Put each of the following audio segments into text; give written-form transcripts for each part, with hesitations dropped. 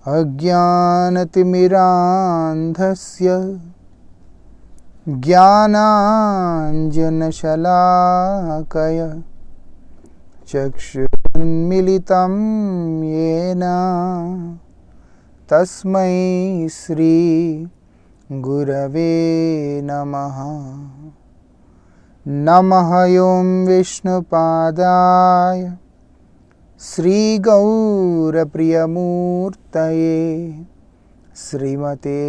अज्ञानतिमिरान्धस्य ज्ञानाञ्जनशलाकया चक्षुरुन्मीलितं येन तस्मै श्री गुरवे नमः। नमः ॐ विष्णुपादाय श्रीगौरप्रियमूर्तये श्रीमते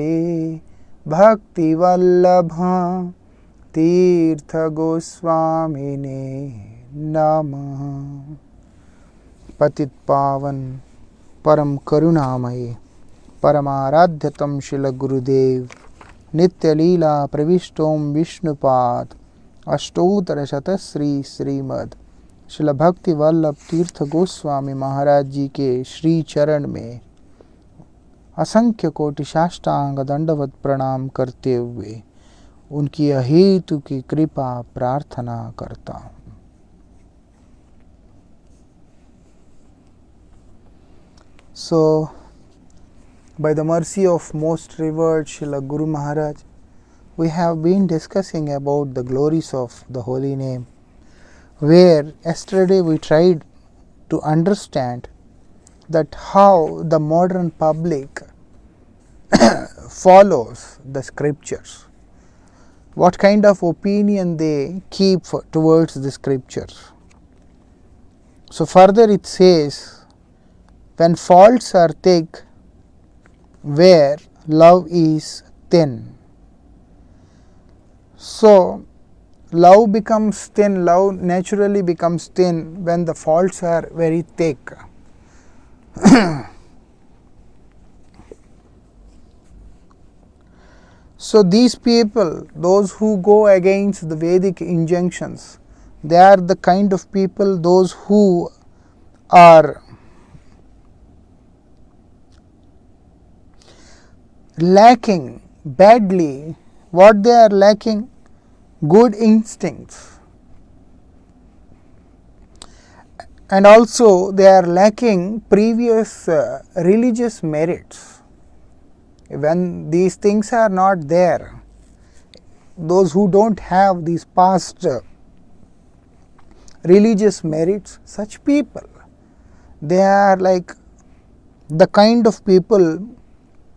भक्तिवल्लभ तीर्थ गोस्वामिने नमः। पतित पावन परम करुणामय परमाराध्यतम श्रील गुरुदेव नित्यलीला प्रविष्टोम विष्णुपाद अष्टोत्तर शतश्री श्रीमद श्रील भक्ति वल्लभ तीर्थ गोस्वामी महाराज जी के श्री चरण में असंख्य कोटि साष्टांग दंडवत प्रणाम करते हुए उनकी अहेतु की कृपा प्रार्थना करता हूँ। So, by the mercy of most revered Srila Guru Maharaj, we have been discussing about the glories of the holy name, where yesterday we tried to understand that how the modern public follows the scriptures, what kind of opinion they keep towards the scriptures. So further it says, when faults are thick, where love is thin. So love becomes thin, love naturally becomes thin when the faults are very thick. So these people, those who go against the Vedic injunctions, they are the kind of people, those who are lacking badly. What they are lacking? Good instincts. And also they are lacking previous religious merits. When these things are not there, those who don't have these past religious merits, such people, they are like the kind of people,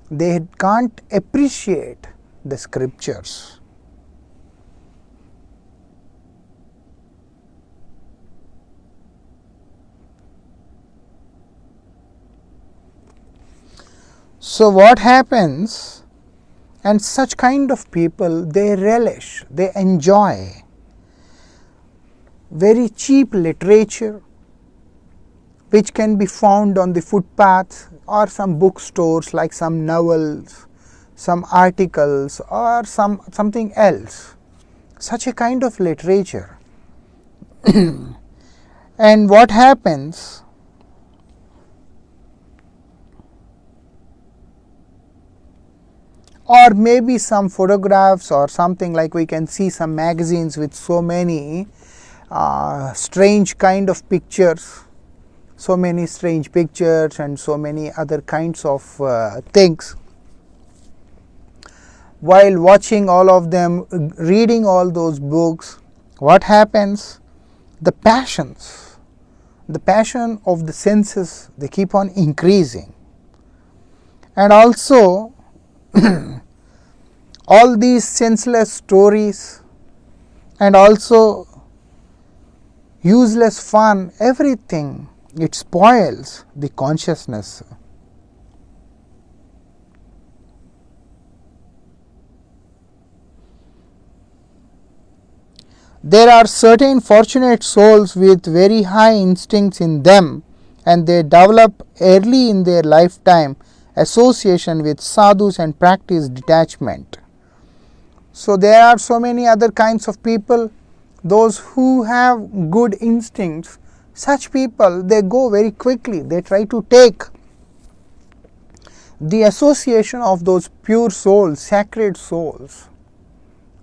they can't appreciate the scriptures. So what happens, and such kind of people, they relish, they enjoy very cheap literature which can be found on the footpaths or some bookstores, like some novels, some articles or something else, such a kind of literature. And what happens, or maybe some photographs or something, like we can see some magazines with so many strange kind of pictures, so many strange pictures and so many other kinds of things. While watching all of them, reading all those books, what happens? The passion of the senses, they keep on increasing. And also all these senseless stories and also useless fun, everything, it spoils the consciousness. There are certain fortunate souls with very high instincts in them, and they develop early in their lifetime association with sadhus and practice detachment. So there are so many other kinds of people, those who have good instincts, such people, they go very quickly, they try to take the association of those pure souls, sacred souls,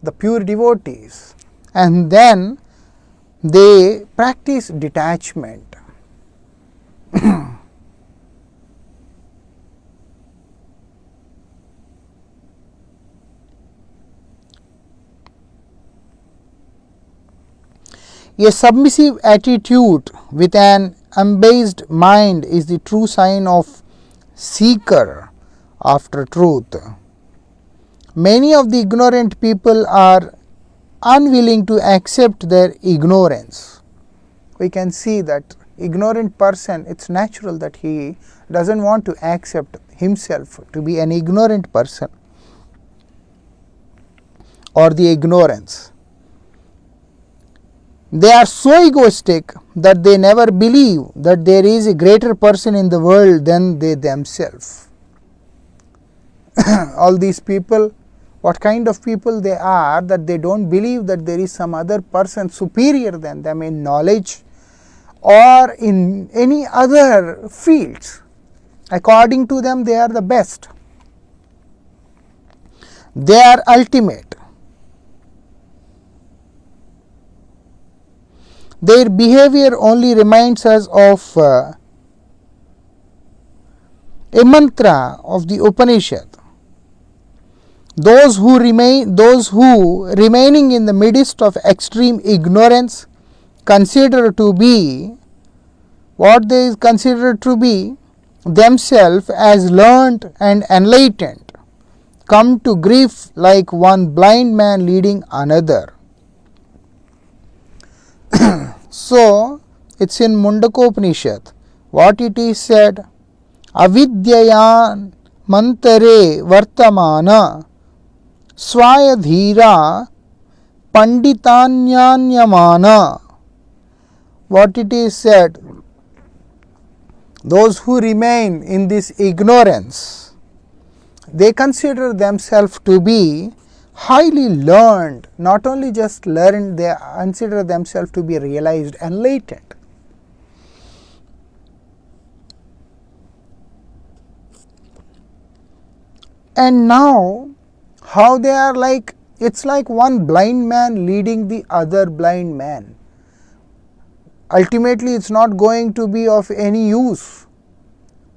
the pure devotees, and then they practice detachment. A submissive attitude with an abased mind is the true sign of seeker after truth. Many of the ignorant people are unwilling to accept their ignorance. We can see that ignorant person, it's natural that he doesn't want to accept himself to be an ignorant person or the ignorance. They are so egoistic that they never believe that there is a greater person in the world than they themselves. All these people, what kind of people they are, that they don't believe that there is some other person superior than them in knowledge or in any other fields. According to them, they are the best. They are ultimate. Their behavior only reminds us of a mantra of the Upanishad. Those who remaining in the midst of extreme ignorance consider to be what they consider to be themselves as learned and enlightened, come to grief like one blind man leading another. So, it's in Mundakopanishad. What it is said, avidyayan mantare vartamana swayadhira panditanyanyamana. What it is said, those who remain in this ignorance, they consider themselves to be highly learned, not only just learned, they consider themselves to be realized, enlightened. And now, how they are like, it's like one blind man leading the other blind man. Ultimately, it's not going to be of any use.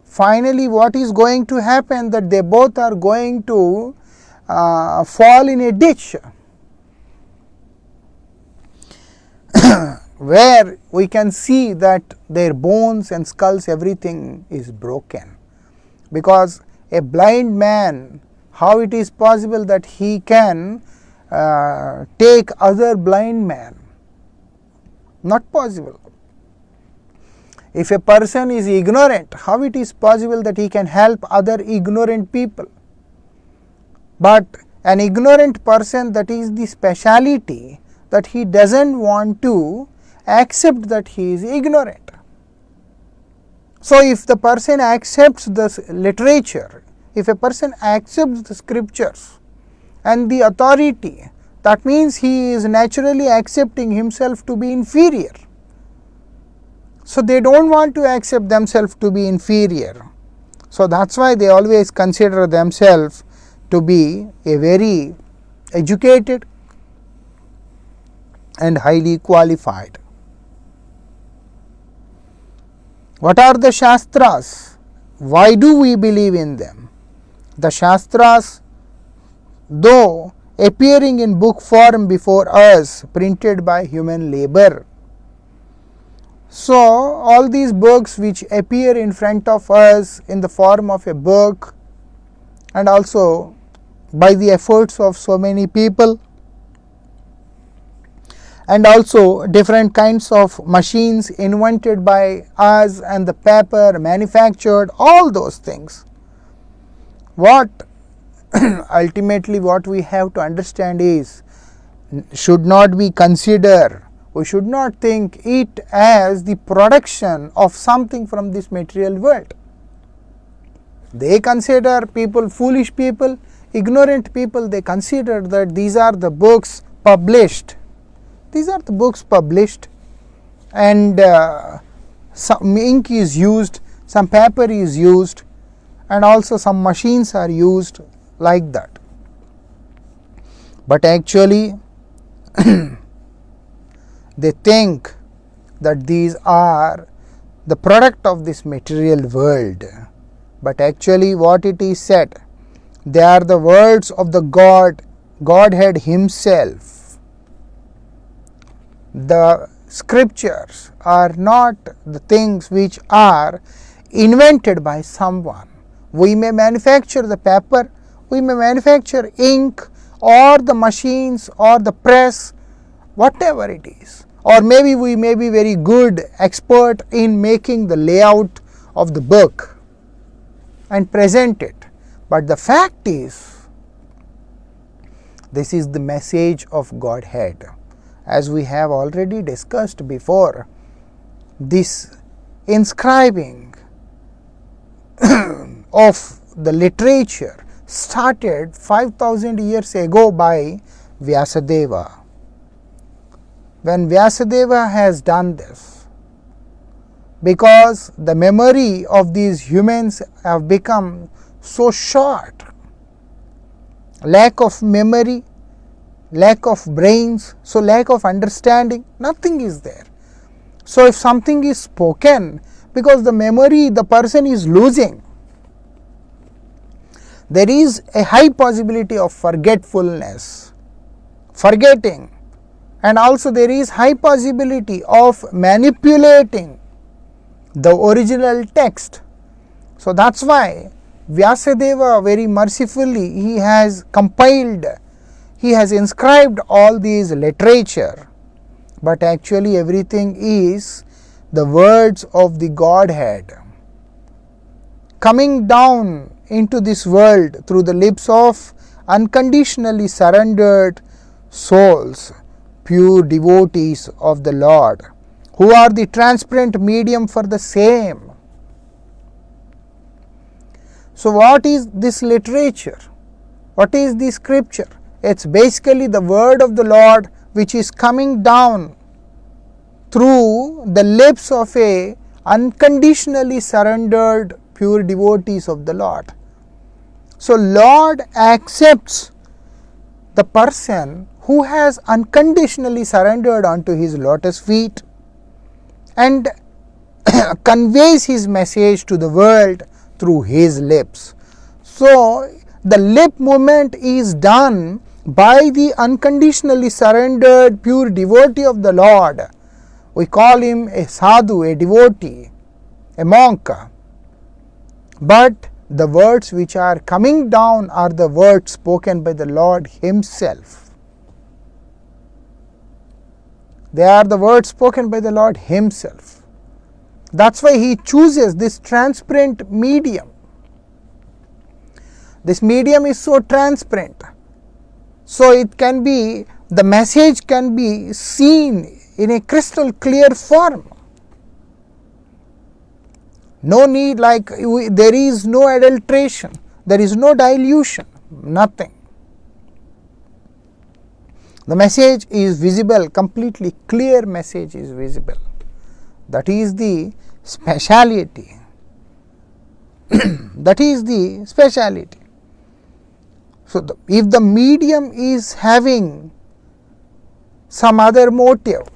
Finally, what is going to happen, that they both are going to fall in a ditch where we can see that their bones and skulls, everything is broken. Because a blind man, how it is possible that he can take other blind man? Not possible. If a person is ignorant, how it is possible that he can help other ignorant people? But an ignorant person, that is the speciality, that he doesn't want to accept that he is ignorant. So, if the person accepts the literature, if a person accepts the scriptures and the authority, that means he is naturally accepting himself to be inferior. So, they don't want to accept themselves to be inferior. So, that's why they always consider themselves to be a very educated and highly qualified. What are the Shastras? Why do we believe in them? The Shastras, though appearing in book form before us, printed by human labor. So, all these books which appear in front of us in the form of a book, and also by the efforts of so many people, and also different kinds of machines invented by us, and the paper manufactured, all those things. What ultimately what we have to understand is, should not be considered, we should not think it as the production of something from this material world. They consider people, foolish people, ignorant people, they consider that these are the books published. These are the books published, and some ink is used, some paper is used, and also some machines are used like that. But actually, they think that these are the product of this material world. But actually, what it is said, they are the words of the Godhead Himself. The scriptures are not the things which are invented by someone. We may manufacture the paper, we may manufacture ink or the machines or the press, whatever it is. Or maybe we may be very good expert in making the layout of the book and present it. But the fact is, this is the message of Godhead. As we have already discussed before, this inscribing of the literature started 5000 years ago by Vyasadeva. When Vyasadeva has done this, because the memory of these humans have become so short, lack of memory, lack of brains, so lack of understanding, nothing is there. So if something is spoken, because the memory the person is losing, there is a high possibility of forgetfulness, forgetting, and also there is high possibility of manipulating the original text. So that's why Vyasadeva very mercifully he has compiled, he has inscribed all these literature, but actually everything is the words of the Godhead coming down into this world through the lips of unconditionally surrendered souls, pure devotees of the Lord, who are the transparent medium for the same. So what is this literature? What is the scripture? It's basically the word of the Lord which is coming down through the lips of a unconditionally surrendered pure devotees of the Lord. So Lord accepts the person who has unconditionally surrendered unto his lotus feet and conveys his message to the world through his lips. So the lip movement is done by the unconditionally surrendered pure devotee of the Lord. We call him a sadhu, a devotee, a monk. But the words which are coming down are the words spoken by the Lord himself. They are the words spoken by the Lord himself. That's why he chooses this transparent medium. This medium is so transparent. So it can be, the message can be seen in a crystal clear form. No need, there is no adulteration, there is no dilution, nothing. The message is visible, completely clear message is visible. That is the speciality. That is the speciality. So if the medium is having some other motive,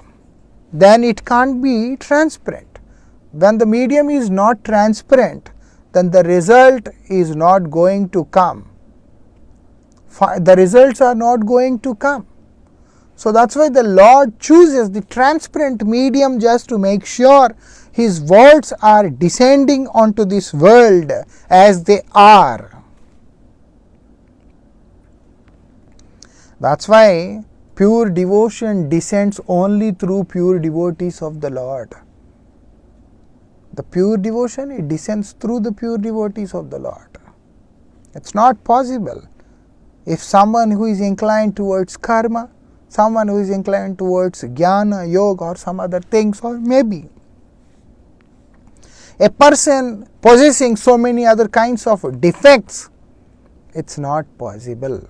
then it can't be transparent. When the medium is not transparent, then the result is not going to come. The results are not going to come. So that's why the Lord chooses the transparent medium, just to make sure his words are descending onto this world as they are. That's why pure devotion descends only through pure devotees of the Lord. The pure devotion, it descends through the pure devotees of the Lord. It's not possible if someone who is inclined towards karma, someone who is inclined towards jnana, yoga or some other things, or maybe a person possessing so many other kinds of defects, it's not possible.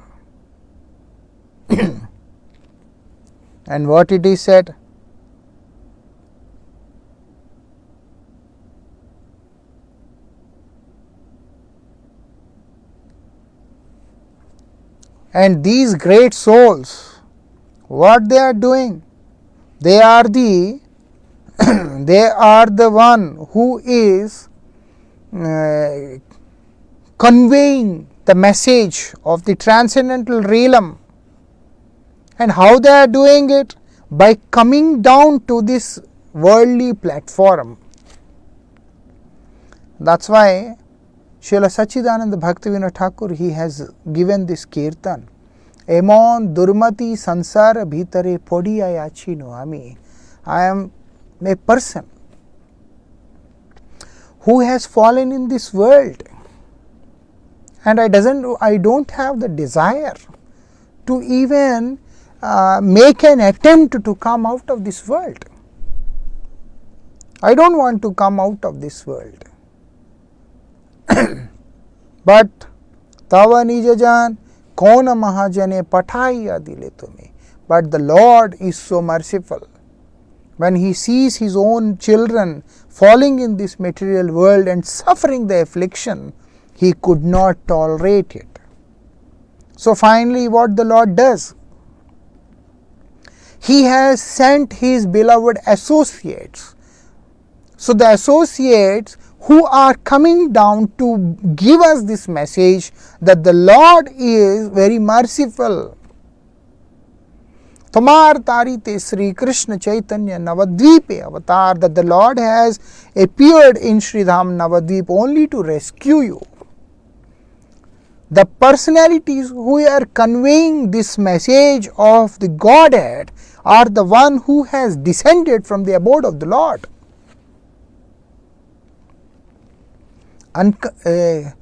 And what it is said? And these great souls, what they are doing? They are the they are the one who is conveying the message of the transcendental realm. And how they are doing it? by coming down to this worldly platform. That's why Srila Sachidananda Bhaktivinoda Thakur, he has given this kirtan. Emon durmati sansara bhitare podiya yachino ami. I am a person who has fallen in this world, and I don't have the desire to even make an attempt to come out of this world. I don't want to come out of this world. But Tava nijajan kona mahajane pathaiya dile tumi. But the Lord is so merciful. When He sees His own children falling in this material world and suffering the affliction, He could not tolerate it. So finally what the Lord does? He has sent His beloved associates. So the associates who are coming down to give us this message that the Lord is very merciful. Tamar tarite Sri Krishna Chaitanya Navadvipe avatar, that the Lord has appeared in Sri Dham Navadvip only to rescue you. The personalities who are conveying this message of the Godhead are the one who has descended from the abode of the Lord. A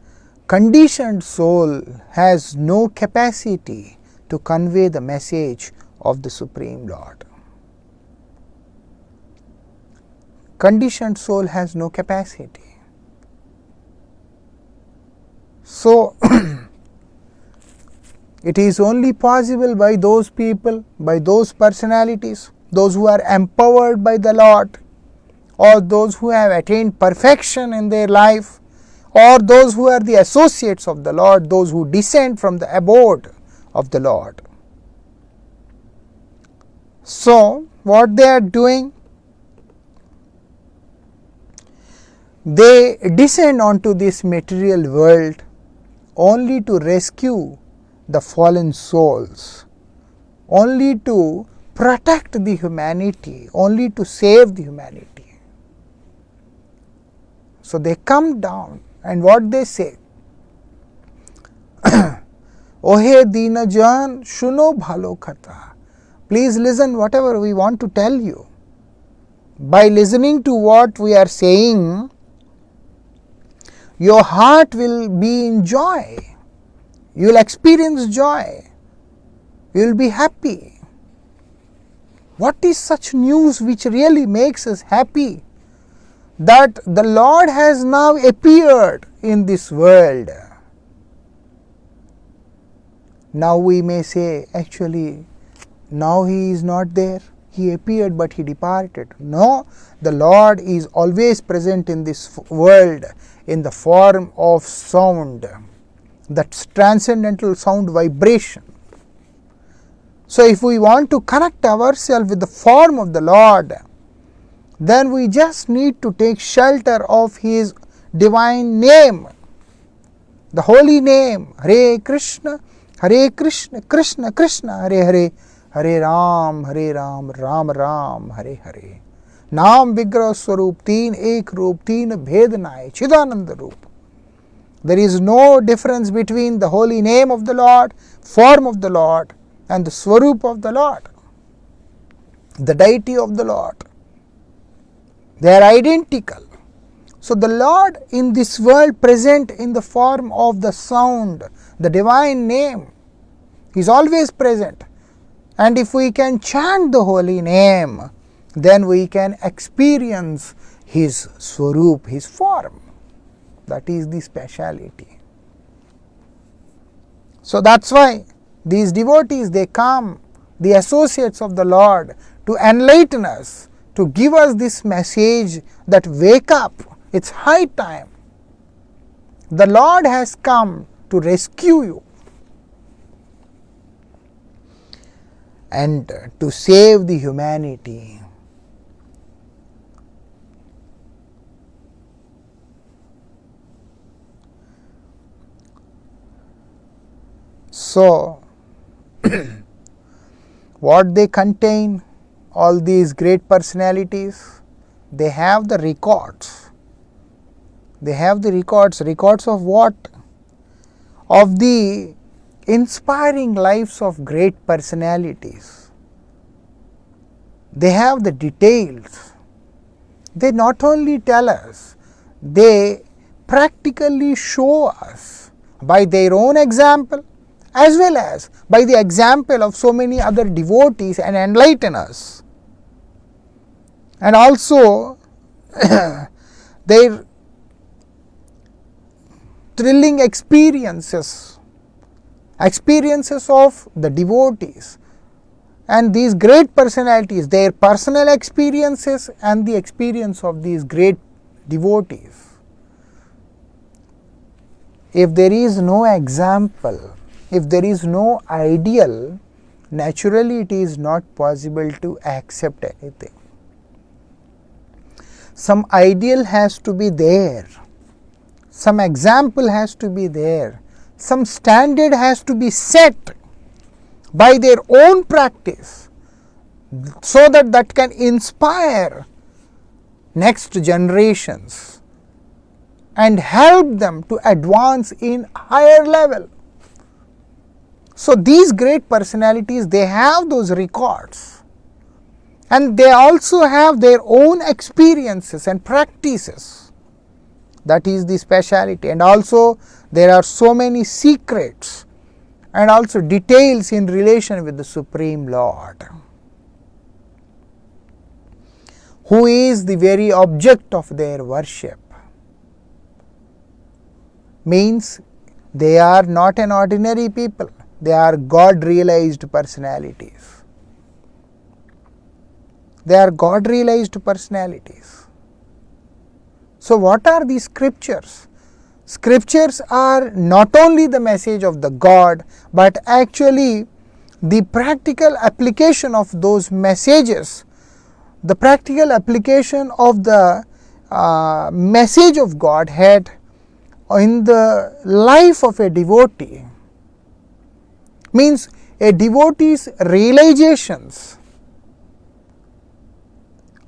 conditioned soul has no capacity to convey the message of the Supreme Lord. Conditioned soul has no capacity. So, it is only possible by those people, by those personalities, those who are empowered by the Lord, or those who have attained perfection in their life, or those who are the associates of the Lord, those who descend from the abode of the Lord. So, what they are doing? They descend onto this material world only to rescue the fallen souls, only to protect the humanity, only to save the humanity. So they come down, and what they say? Ohe Dina Jan, Shuno Bhalo Kata. Please listen whatever we want to tell you. By listening to what we are saying, your heart will be in joy. You will experience joy. You will be happy. What is such news which really makes us happy? That the Lord has now appeared in this world. Now we may say, actually, now He is not there. He appeared but He departed. No, the Lord is always present in this world in the form of sound, that transcendental sound vibration. So if we want to connect ourselves with the form of the Lord, then we just need to take shelter of His divine name, the holy name, Hare Krishna, Krishna Krishna, Hare Hare, Hare Ram, Ram Ram, Hare Hare. Naam Vigraha Swarup, Teen Ek Roop, Teen Bhed Naye, Chidananda Roop. There is no difference between the holy name of the Lord, form of the Lord, and the Swarup of the Lord, the deity of the Lord. They are identical. So the Lord in this world present in the form of the sound, the divine name, is always present. And if we can chant the holy name, then we can experience His Swarup, His form. That is the speciality. So that's why these devotees, they come, the associates of the Lord, to enlighten us, to give us this message that wake up, it's high time. The Lord has come to rescue you and to save the humanity. So, what they contain? all these great personalities, they have the records. They have the records. Records of what? Of the inspiring lives of great personalities. They have the details. They not only tell us, they practically show us by their own example as well as by the example of so many other devotees and enlighten us. And also their thrilling experiences of the devotees and these great personalities, their personal experiences and the experience of these great devotees. If there is no example, if there is no ideal, naturally it is not possible to accept anything. Some ideal has to be there, some example has to be there, some standard has to be set by their own practice, so that can inspire next generations and help them to advance in higher level. So these great personalities, they have those records and they also have their own experiences and practices. That is the speciality. And also there are so many secrets and also details in relation with the Supreme Lord, who is the very object of their worship. Means they are not an ordinary people, they are God realized personalities. They are God realized personalities. So what are these scriptures? Scriptures are not only the message of the God, but actually the practical application of those messages, the practical application of the message of Godhead in the life of a devotee. Means a devotee's realizations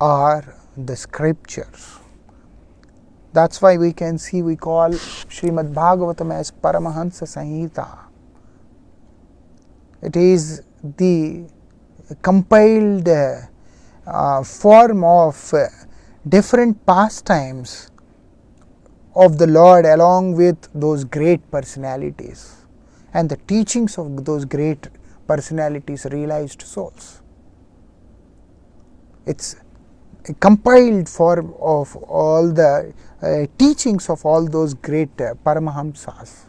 are the scriptures. That's why we can see, we call Srimad Bhagavatam as Paramahansa Samhita. It is the compiled form of different pastimes of the Lord along with those great personalities and the teachings of those great personalities, realized souls. It's a compiled form of all the teachings of all those great Paramahamsas.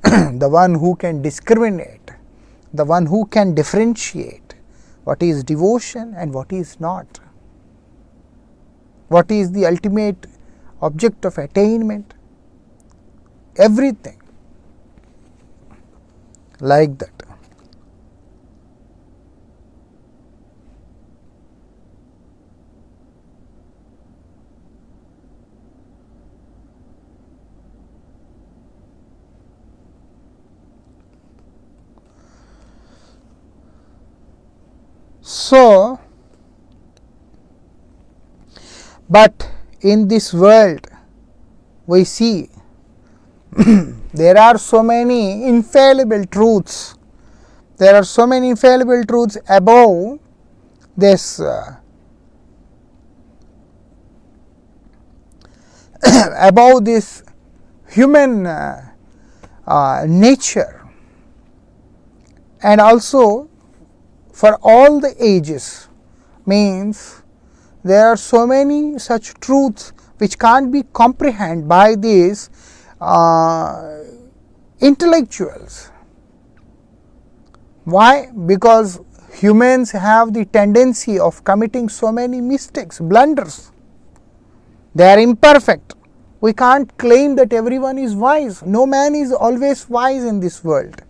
The one who can discriminate, the one who can differentiate what is devotion and what is not, what is the ultimate object of attainment, everything like that. So, but in this world we see there are so many infallible truths. There are so many infallible truths above this above this human nature, and also for all the ages. Means there are so many such truths which can't be comprehended by these intellectuals. Why? Because humans have the tendency of committing so many mistakes, blunders. They are imperfect. We can't claim that everyone is wise. No man is always wise in this world.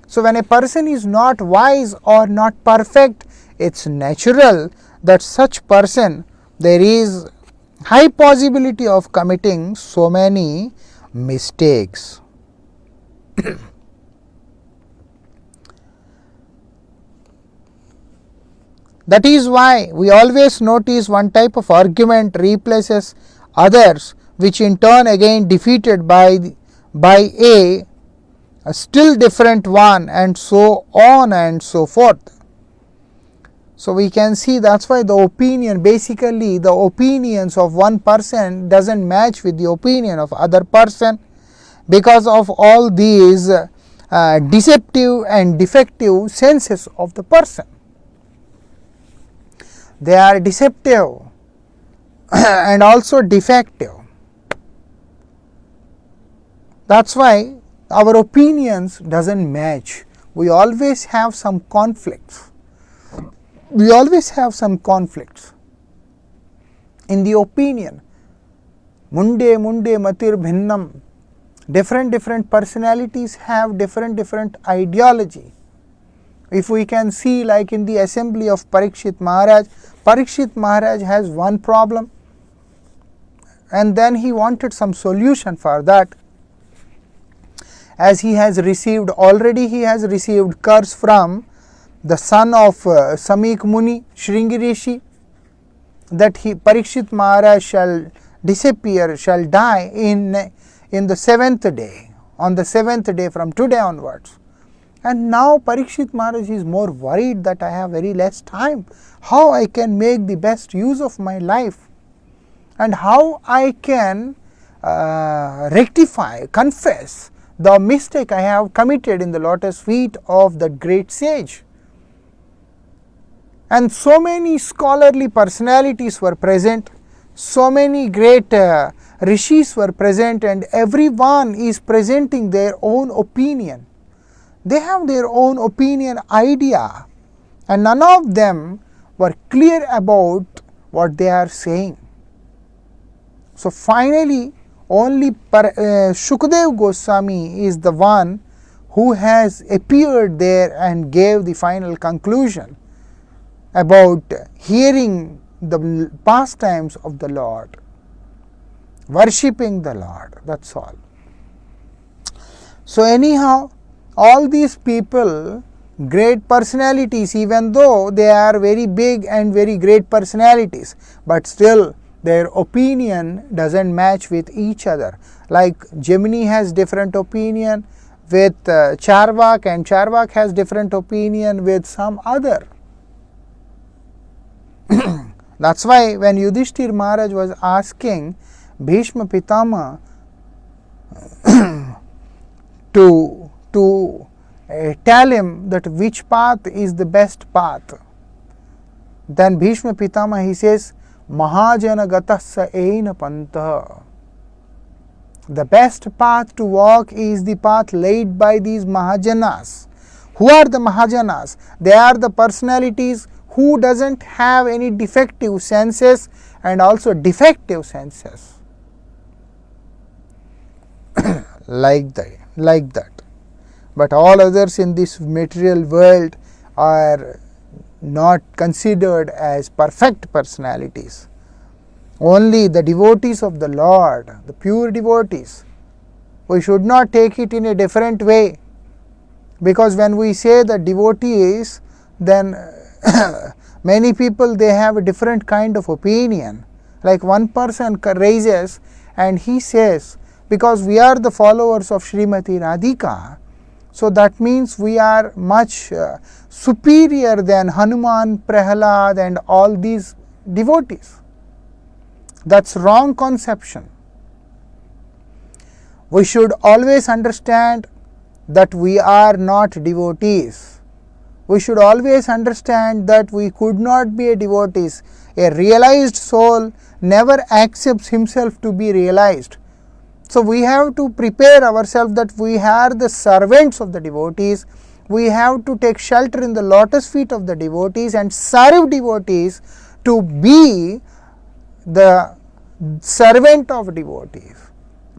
So when a person is not wise or not perfect, it's natural that such person, there is high possibility of committing so many mistakes. That is why we always notice one type of argument replaces others, which in turn again defeated by a still different one, and so on and so forth. So we can see that's why the opinion, basically the opinions of one person doesn't match with the opinion of other person, because of all these deceptive and defective senses of the person. They are deceptive and also defective. That's why our opinions doesn't match. We always have some conflicts. We always have some conflicts in the opinion. Munde matir bhinnam. Different personalities have different ideology. If we can see, like in the assembly of Parikshit Maharaj has one problem, and then he wanted some solution for that. As he has received curse from the son of Samik Muni, Shringi Rishi, that Parikshit Maharaj shall disappear, shall die in the 7th day, on the 7th day from today onwards. And now Parikshit Maharaj is more worried that I have very less time, how I can make the best use of my life, and how I can rectify, confess the mistake I have committed in the lotus feet of that great sage. And so many scholarly personalities were present, so many great rishis were present, and everyone is presenting their own opinion. They have their own opinion, idea, and none of them were clear about what they are saying. So finally, only Shukdev Goswami is the one who has appeared there and gave the final conclusion about hearing the pastimes of the Lord, worshipping the Lord. That's all. So anyhow, all these people, great personalities, even though they are very big and very great personalities, but still their opinion doesn't match with each other. Like Gemini has different opinion with Charvak, and Charvak has different opinion with some other. That's why when Yudhishthir Maharaj was asking Bhishma Pitama to tell him that which path is the best path, then Bhishma Pitama, he says, Mahajana gatasya eina pantha. The best path to walk is the path laid by these Mahajanas. Who are the Mahajanas? They are the personalities who doesn't have any defective senses and also defective senses. like that. But all others in this material world are not considered as perfect personalities. Only the devotees of the Lord, the pure devotees. We should not take it in a different way, because when we say the devotees, then many people, they have a different kind of opinion. Like one person raises and he says, because we are the followers of Srimati Radhika, so that means we are much superior than Hanuman, Prahlad and all these devotees. That's wrong conception. We should always understand that we are not devotees. We should always understand that we could not be a devotees. A realized soul never accepts himself to be realized. So we have to prepare ourselves that we are the servants of the devotees. We have to take shelter in the lotus feet of the devotees and serve devotees to be the servant of devotees.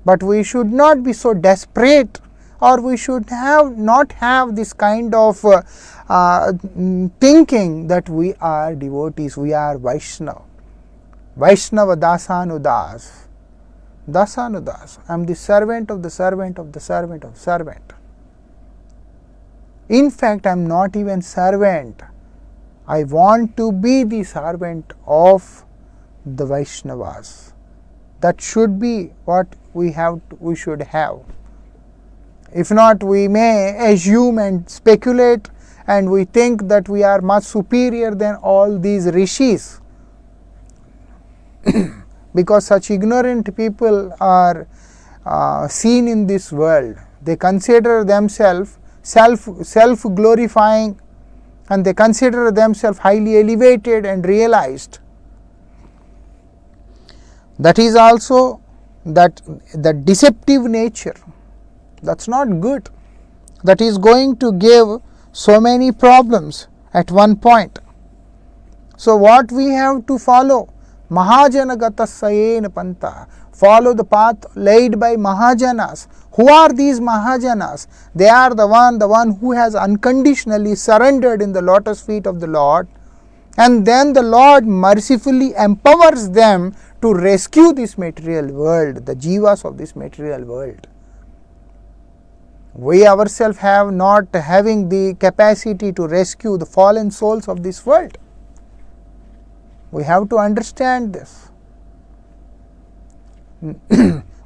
But we should not be so desperate, or we should not have this kind of thinking that we are devotees, we are Vaishnava. Vaishnava Dasanudas. Dasanudas. I am the servant of the servant of the servant of servant. In fact, I am not even servant. I want to be the servant of the Vaishnavas. That should be what we should have. If not, we may assume and speculate, and we think that we are much superior than all these rishis. Because such ignorant people are seen in this world. They consider themselves self-glorifying, and they consider themselves highly elevated and realized. That is also the deceptive nature. That's not good. That is going to give so many problems at one point. So what we have to follow? Mahajanagata sayena panta. Follow the path laid by Mahajanas. Who are these Mahajanas? They are the one who has unconditionally surrendered in the lotus feet of the Lord, and then the Lord mercifully empowers them to rescue this material world, the jivas of this material world. We ourselves have not having the capacity to rescue the fallen souls of this world. We have to understand this.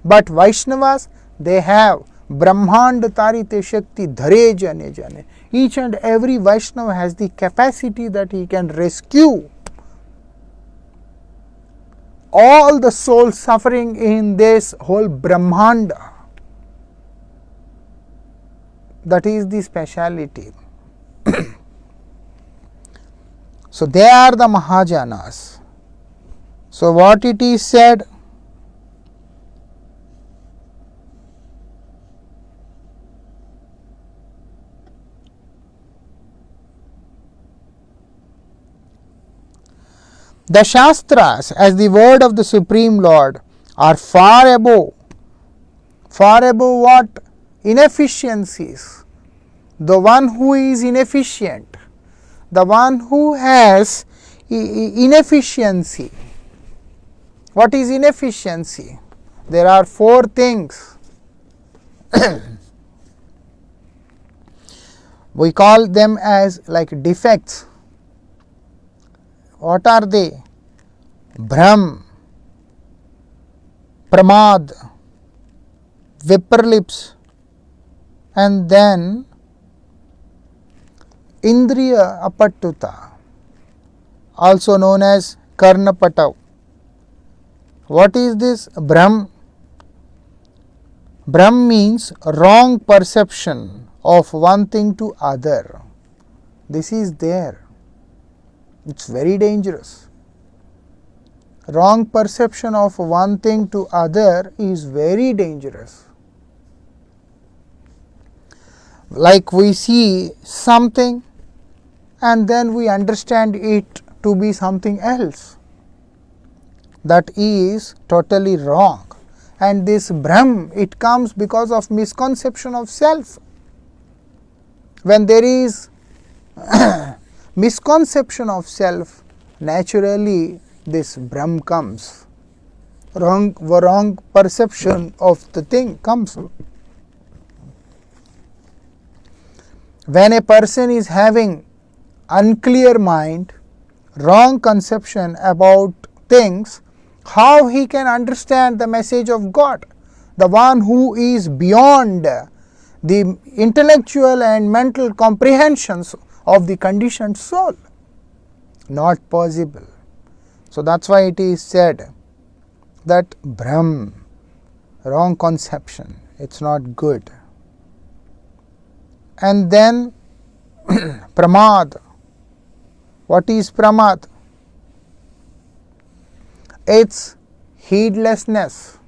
But Vaishnavas, they have Brahmanda Tarite Shakti Dhare Jane Jane. Each and every Vaishnava has the capacity that he can rescue all the souls suffering in this whole Brahmanda. That is the speciality. So they are the Mahajanas. So what it is said? The Shastras, as the word of the Supreme Lord, are far above what? Inefficiencies. The one who is inefficient, the one who has inefficiency. What is inefficiency? There are four things. We call them as like defects. What are they? Bhram, Pramad, Viprlips, and then Indriya Apattuta, also known as Karnapatav. What is this Bhram? Bhram means wrong perception of one thing to other. This is there. It's very dangerous. Wrong perception of one thing to other is very dangerous. Like we see something and then we understand it to be something else. That is totally wrong. And this Brahm, it comes because of misconception of self. When there is misconception of self, naturally this Brahm comes. Wrong perception of the thing comes. When a person is having unclear mind, wrong conception about things, how he can understand the message of God? The one who is beyond the intellectual and mental comprehensions of the conditioned soul. Not possible. So that's why it is said that Brahm, wrong conception, it's not good. And then Pramad. What is Pramad? It's heedlessness.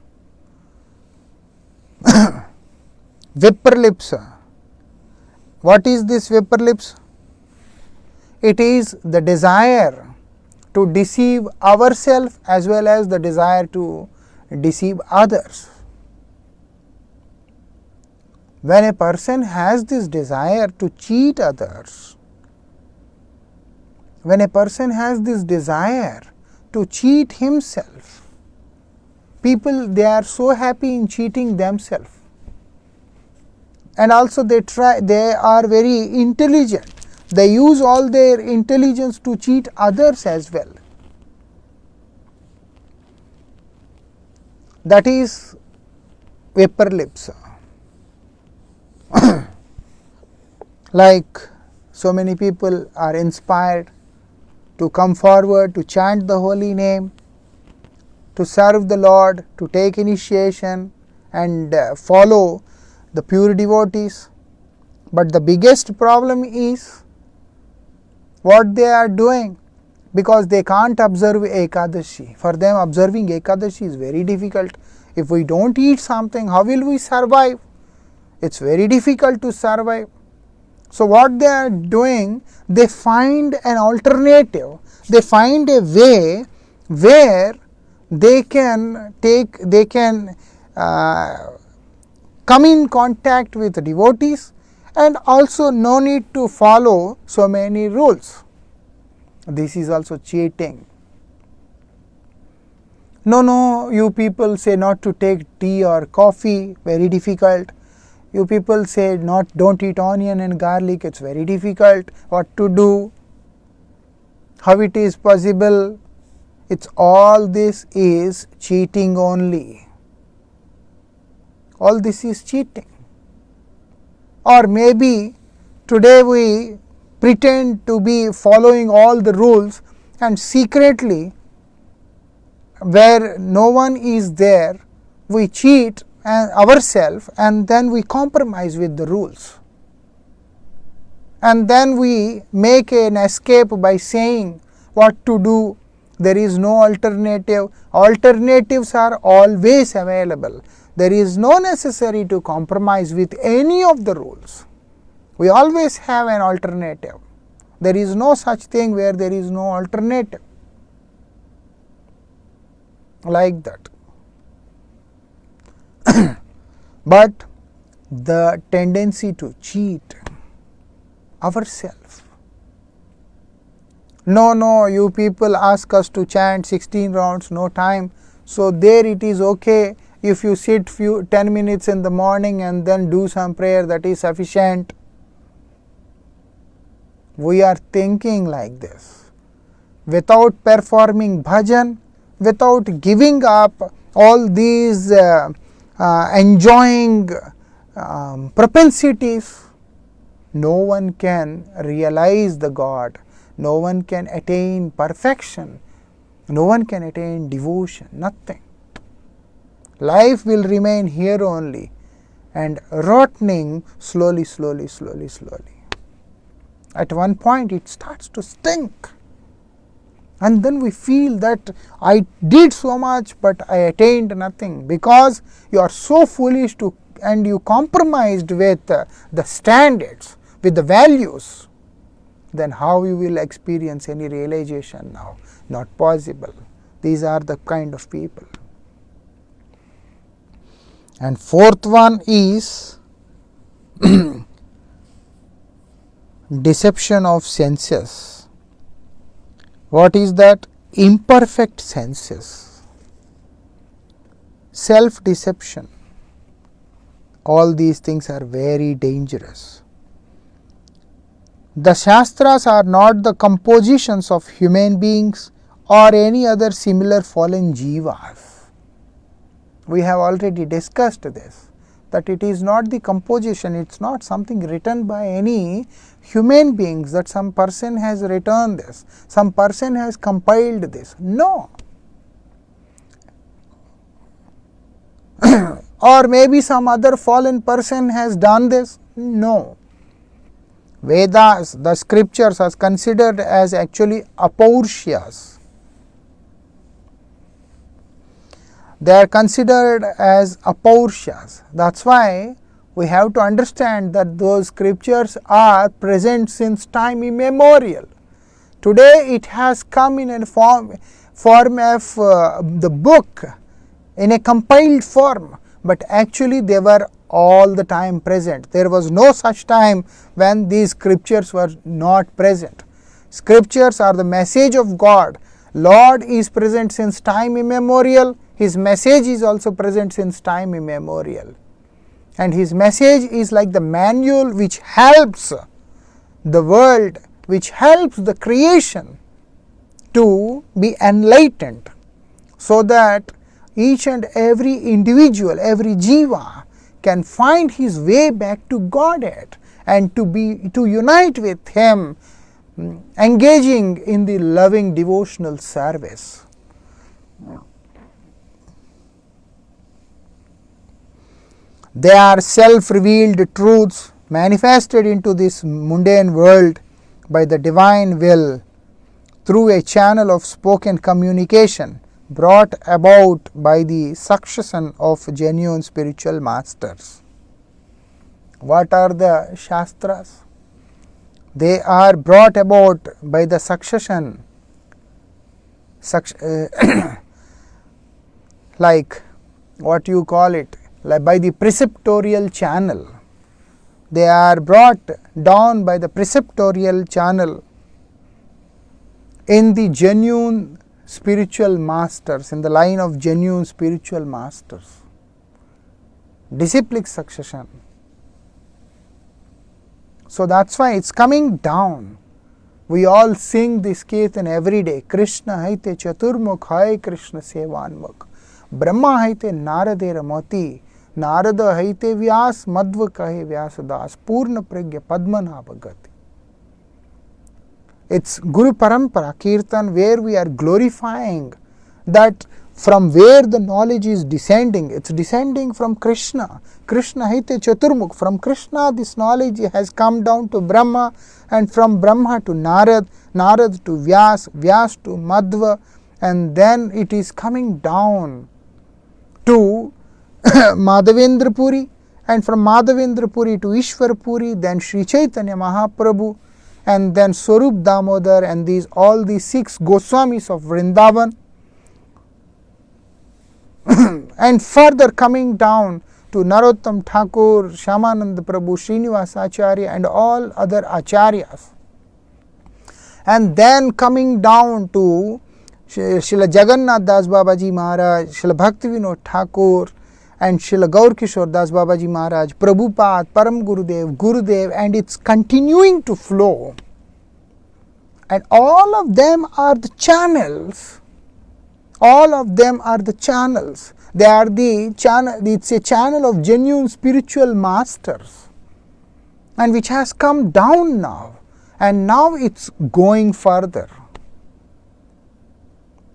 Viprlips. What is this Viprlips? It is the desire to deceive ourselves as well as the desire to deceive others. When a person has this desire to cheat others, when a person has this desire to cheat himself, people, they are so happy in cheating themselves. And also they are very intelligent. They use all their intelligence to cheat others as well. That is vapor lips. Like so many people are inspired to come forward to chant the holy name, to serve the Lord, to take initiation and follow the pure devotees. But the biggest problem is what they are doing, because they can't observe Ekadashi. For them, observing Ekadashi is very difficult. If we don't eat something, how will we survive? It's very difficult to survive. So what they are doing, they find an alternative. They find a way where they can come in contact with devotees, and also no need to follow so many rules. This is also cheating. No, you people say not to take tea or coffee, very difficult. You people say don't eat onion and garlic, it's very difficult. What to do? How it is possible? It's all this is cheating only. All this is cheating. Or maybe today we pretend to be following all the rules, and secretly, where no one is there, we cheat ourselves, and then we compromise with the rules. And then we make an escape by saying what to do. There is no alternative. Alternatives are always available. There is no necessary to compromise with any of the rules. We always have an alternative. There is no such thing where there is no alternative. Like that. But the tendency to cheat ourselves. No, you people ask us to chant 16 rounds, no time. So there it is okay. If you sit 10 minutes in the morning and then do some prayer, that is sufficient. We are thinking like this. Without performing bhajan, without giving up all these enjoying propensities, no one can realize the God. No one can attain perfection. No one can attain devotion. Nothing. Life will remain here only and rotting slowly. At one point it starts to stink. And then we feel that I did so much but I attained nothing, because you are so foolish and you compromised with the standards, with the values. Then how you will experience any realization now? Not possible. These are the kind of people. And fourth one is deception of senses. What is that? Imperfect senses. Self-deception. All these things are very dangerous. The Shastras are not the compositions of human beings or any other similar fallen jivas. We have already discussed this, that it is not the composition, it is not something written by any human beings, that some person has written this, some person has compiled this. No. Or maybe some other fallen person has done this. No. Vedas, the scriptures, are considered as actually apaurshyas. They are considered as apaurshyas. That's why we have to understand that those scriptures are present since time immemorial. Today it has come in a form of the book, in a compiled form, but actually they were all the time present. There was no such time when these scriptures were not present. Scriptures are the message of God. Lord is present since time immemorial. His message is also present since time immemorial. And his message is like the manual which helps the world which helps the creation to be enlightened, so that each and every individual, every jiva can find his way back to Godhead and to unite with him, engaging in the loving devotional service. They are self-revealed truths manifested into this mundane world by the divine will through a channel of spoken communication brought about by the succession of genuine spiritual masters. What are the Shastras? They are brought about by the succession, like what you call it, like by the preceptorial channel. They are brought down by the preceptorial channel in the genuine spiritual masters, in the line of genuine spiritual masters. Disciplic succession. So that's why it's coming down. We all sing this kirtan every day. Krishna haite chaturmukh hai Krishna sevanmukh. Brahma haite naradera mati. Narada haite vyas madhva kahe vyasadas. Purna pragya padmanabha gati. It's Guru Parampara Kirtan, where we are glorifying that from where the knowledge is descending. It's descending from Krishna. Krishna haite chaturmukh. From Krishna this knowledge has come down to Brahma, and from Brahma to Narad, Narad to Vyas, Vyas to Madhva, and then it is coming down to Madhavendra Puri, and from Madhavendra Puri to Ishwar Puri, then Sri Chaitanya Mahaprabhu, and then Swarup Damodar, and all these 6 Goswamis of Vrindavan, and further coming down to Narottam Thakur, Shyamananda Prabhu, Srinivas Acharya, and all other Acharyas, and then coming down to Srila Jagannath Das Babaji Maharaj, Srila Bhakti Vinod Thakur, and Srila Gaur Kishore Das Babaji Maharaj, Prabhupada, Param Gurudev, Gurudev, and it's continuing to flow. And all of them are the channels. All of them are the channels. They are the channel. It's a channel of genuine spiritual masters, and which has come down now, and now it's going further,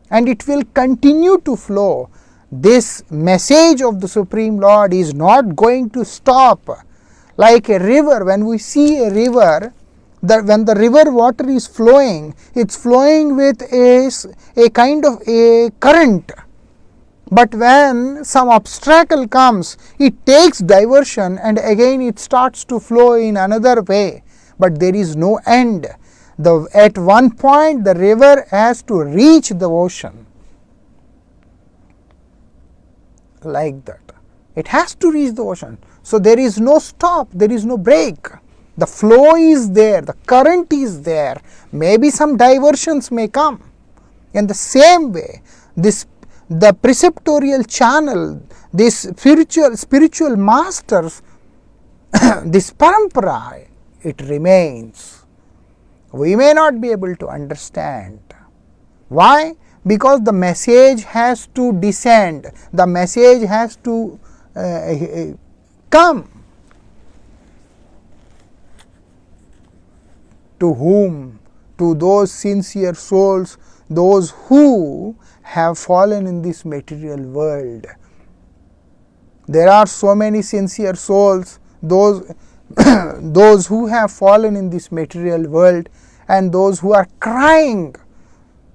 and it will continue to flow. This message of the Supreme Lord is not going to stop. Like a river, when we see a river, when the river water is flowing, it's flowing with a kind of a current. But when some obstacle comes, it takes diversion and again it starts to flow in another way. But there is no end. At one point the river has to reach the ocean. Like that. It has to reach the ocean. So there is no stop, there is no break. The flow is there, the current is there. Maybe some diversions may come. In the same way, the preceptorial channel, this spiritual masters, this parampara, it remains. We may not be able to understand. Why? Because the message has to descend, the message has to come. To whom? To those sincere souls, those who have fallen in this material world. There are so many sincere souls, those who have fallen in this material world, and those who are crying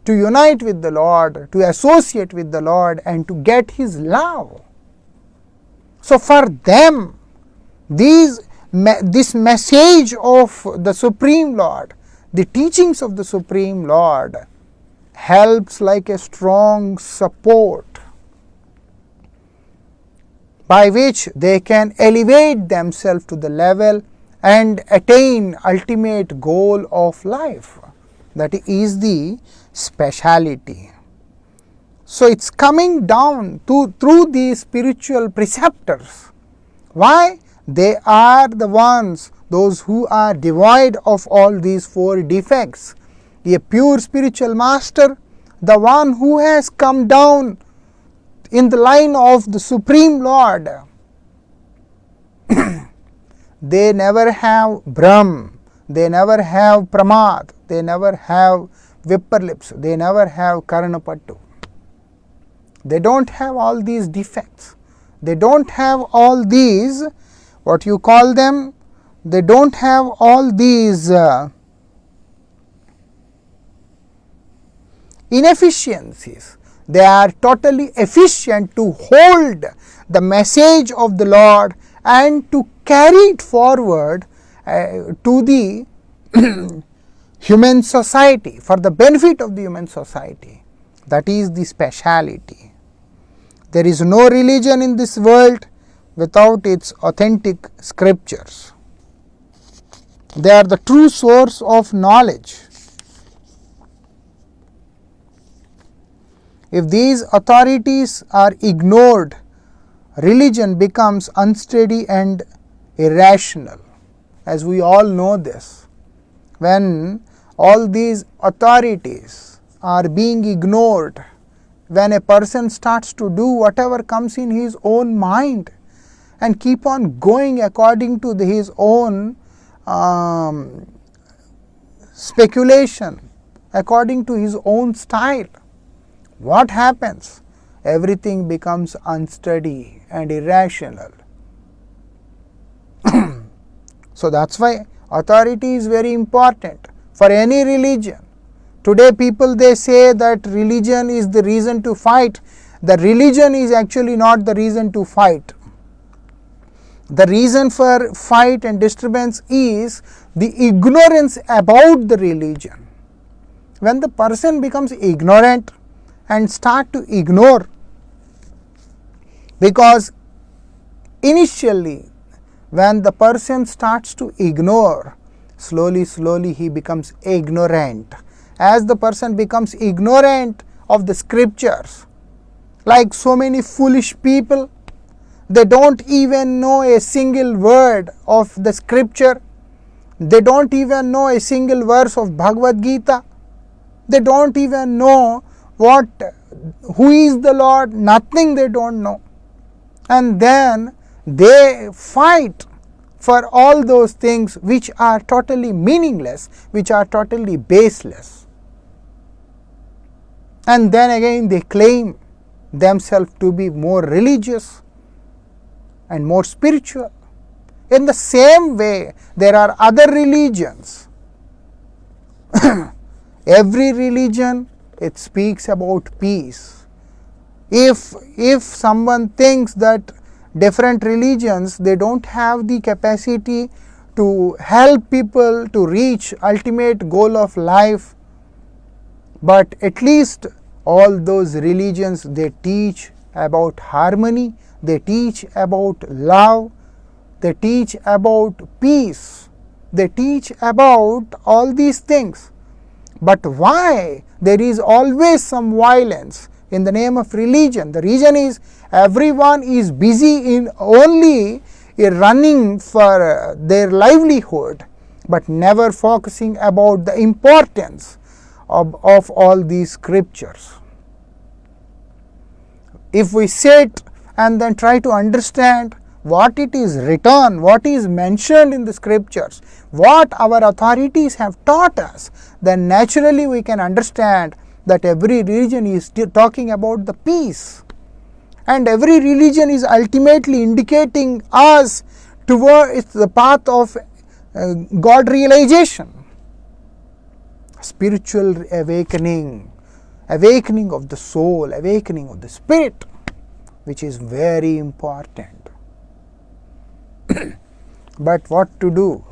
to unite with the Lord, to associate with the Lord, and to get His love. So for them, this message of the Supreme Lord, the teachings of the Supreme Lord, helps like a strong support by which they can elevate themselves to the level and attain ultimate goal of life. That is the speciality. So it's coming down through these spiritual preceptors. Why? They are the ones those who are devoid of all these four defects. A pure spiritual master, the one who has come down in the line of the Supreme Lord, they never have Brahm, they never have Pramad, they never have Viparlips, they never have Karanapattu. They don't have all these defects. They don't have all these, what you call them, they don't have all these inefficiencies. They are totally efficient to hold the message of the Lord and to carry it forward to the human society, for the benefit of the human society. That is the speciality. There is no religion in this world without its authentic scriptures. They are the true source of knowledge. If these authorities are ignored, religion becomes unsteady and irrational. As we all know this, when all these authorities are being ignored, when a person starts to do whatever comes in his own mind and keep on going according to his own speculation, according to his own style, what happens? Everything becomes unsteady and irrational. So that's why authority is very important for any religion. Today people, they say that religion is the reason to fight. The religion is actually not the reason to fight. The reason for fight and disturbance is the ignorance about the religion. When the person becomes ignorant and start to ignore, because initially when the person starts to ignore, slowly he becomes ignorant. As the person becomes ignorant of the scriptures, like so many foolish people, they don't even know a single word of the scripture. They don't even know a single verse of Bhagavad Gita. They don't even know who is the Lord. Nothing they don't know. And then they fight for all those things which are totally meaningless, which are totally baseless. And then again they claim themselves to be more religious and more spiritual. In the same way, there are other religions. Every religion, it speaks about peace. If someone thinks that different religions, they don't have the capacity to help people to reach ultimate goal of life, but at least all those religions, they teach about harmony, they teach about love, they teach about peace, they teach about all these things. But why there is always some violence in the name of religion? The reason is everyone is busy in only running for their livelihood, but never focusing about the importance of all these scriptures. If we sit and then try to understand what it is written, what is mentioned in the scriptures, what our authorities have taught us, then naturally we can understand that every religion is talking about the peace. And every religion is ultimately indicating us towards the path of God realization. Spiritual awakening, awakening of the soul, awakening of the spirit, which is very important. But what to do?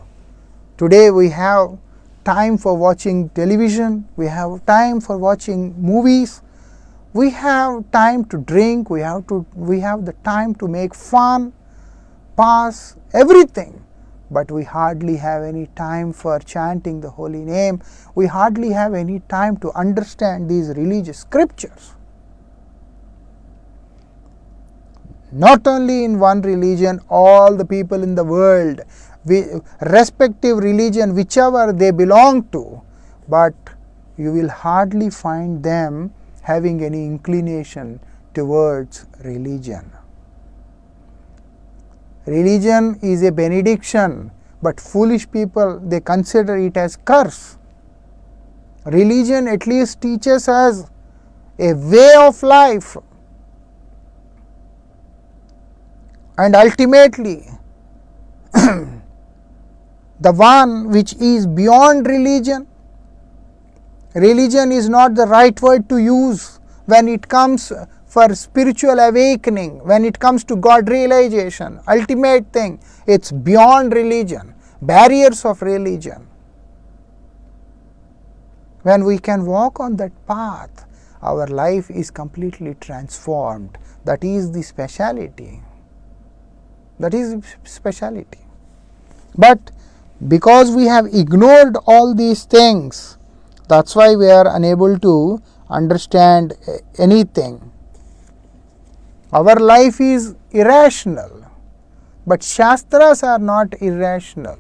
Today we have time for watching television, we have time for watching movies, we have time to drink, we have the time to make fun, pass, everything. But we hardly have any time for chanting the holy name. We hardly have any time to understand these religious scriptures. Not only in one religion, all the people in the world, respective religion, whichever they belong to, but you will hardly find them having any inclination towards religion. Religion is a benediction, but foolish people, they consider it as curse. Religion at least teaches us a way of life, and ultimately the one which is beyond religion. Religion is not the right word to use when it comes for spiritual awakening, when it comes to God realization. Ultimate thing, it's beyond religion, barriers of religion. When we can walk on that path, our life is completely transformed. That is the speciality. That is speciality. But because we have ignored all these things, that's why we are unable to understand anything. Our life is irrational, but Shastras are not irrational.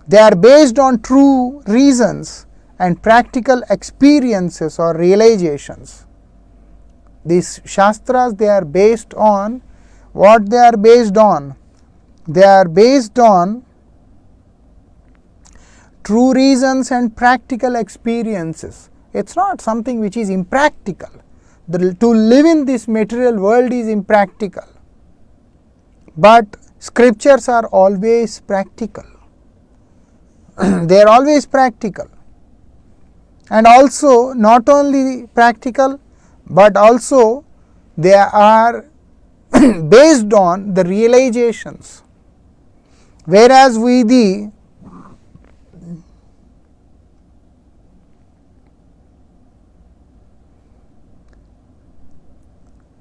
They are based on true reasons and practical experiences or realizations. These Shastras, they are based on what they are based on. They are based on true reasons and practical experiences. It's not something which is impractical. To live in this material world is impractical. But scriptures are always practical. They are always practical. And also, not only practical, but also they are based on the realizations. Whereas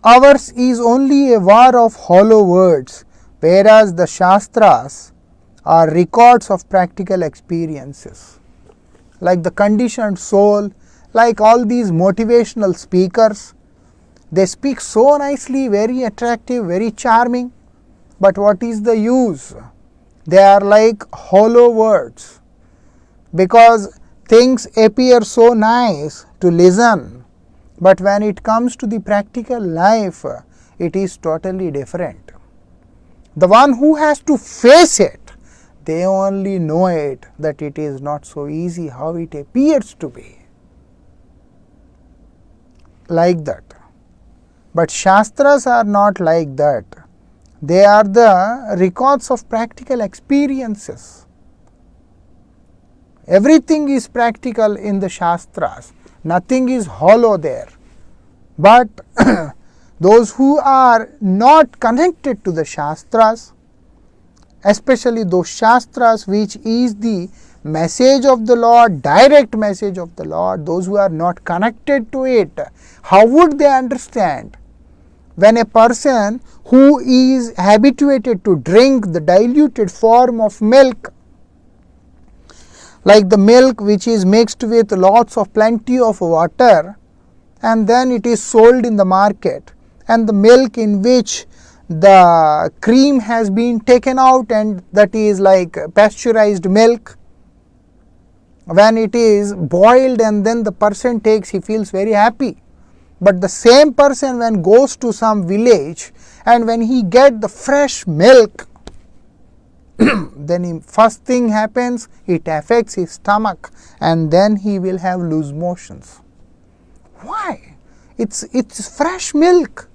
ours is only a war of hollow words, whereas the Shastras are records of practical experiences. Like the conditioned soul, like all these motivational speakers, they speak so nicely, very attractive, very charming, but what is the use? They are like hollow words, because things appear so nice to listen, but when it comes to the practical life, it is totally different. The one who has to face it, they only know it, that it is not so easy how it appears to be. Like that. But Shastras are not like that. They are the records of practical experiences. Everything is practical in the Shastras. Nothing is hollow there. But those who are not connected to the Shastras, especially those Shastras which is the message of the Lord, direct message of the Lord, those who are not connected to it, how would they understand? When a person who is habituated to drink the diluted form of milk, like the milk which is mixed with lots of plenty of water, and then it is sold in the market, and the milk in which the cream has been taken out, and that is like pasteurized milk, when it is boiled and then the person takes, he feels very happy. But the same person when goes to some village and when he get the fresh milk, then first thing happens, it affects his stomach and then he will have loose motions. Why? It's fresh milk.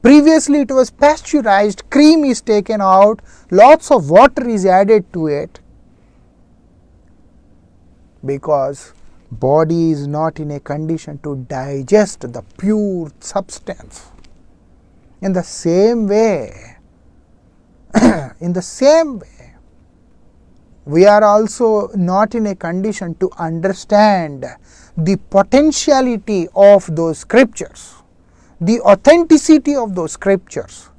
Previously it was pasteurized, cream is taken out, lots of water is added to it, because body is not in a condition to digest the pure substance. In the same way, we are also not in a condition to understand the potentiality of those scriptures, the authenticity of those scriptures,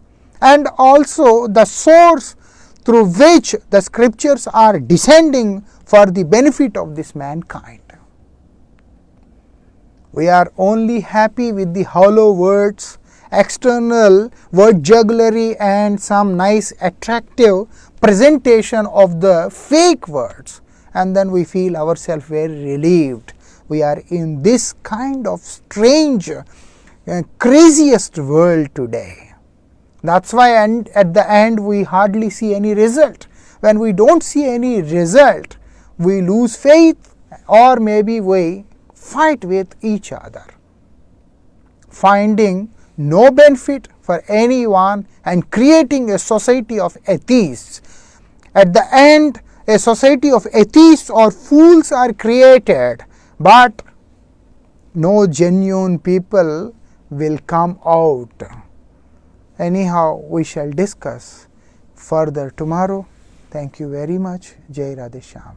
and also the source through which the scriptures are descending for the benefit of this mankind. We are only happy with the hollow words external word jugglery and some nice attractive presentation of the fake words, and then we feel ourselves very relieved. We are in this kind of strange, craziest world today. That's why at the end we hardly see any result. When we don't see any result, we lose faith, or maybe we fight with each other, finding no benefit for anyone and creating a society of atheists. At the end, a society of atheists or fools are created, but no genuine people will come out. Anyhow, we shall discuss further tomorrow. Thank you very much. Jai Radhe Shyam.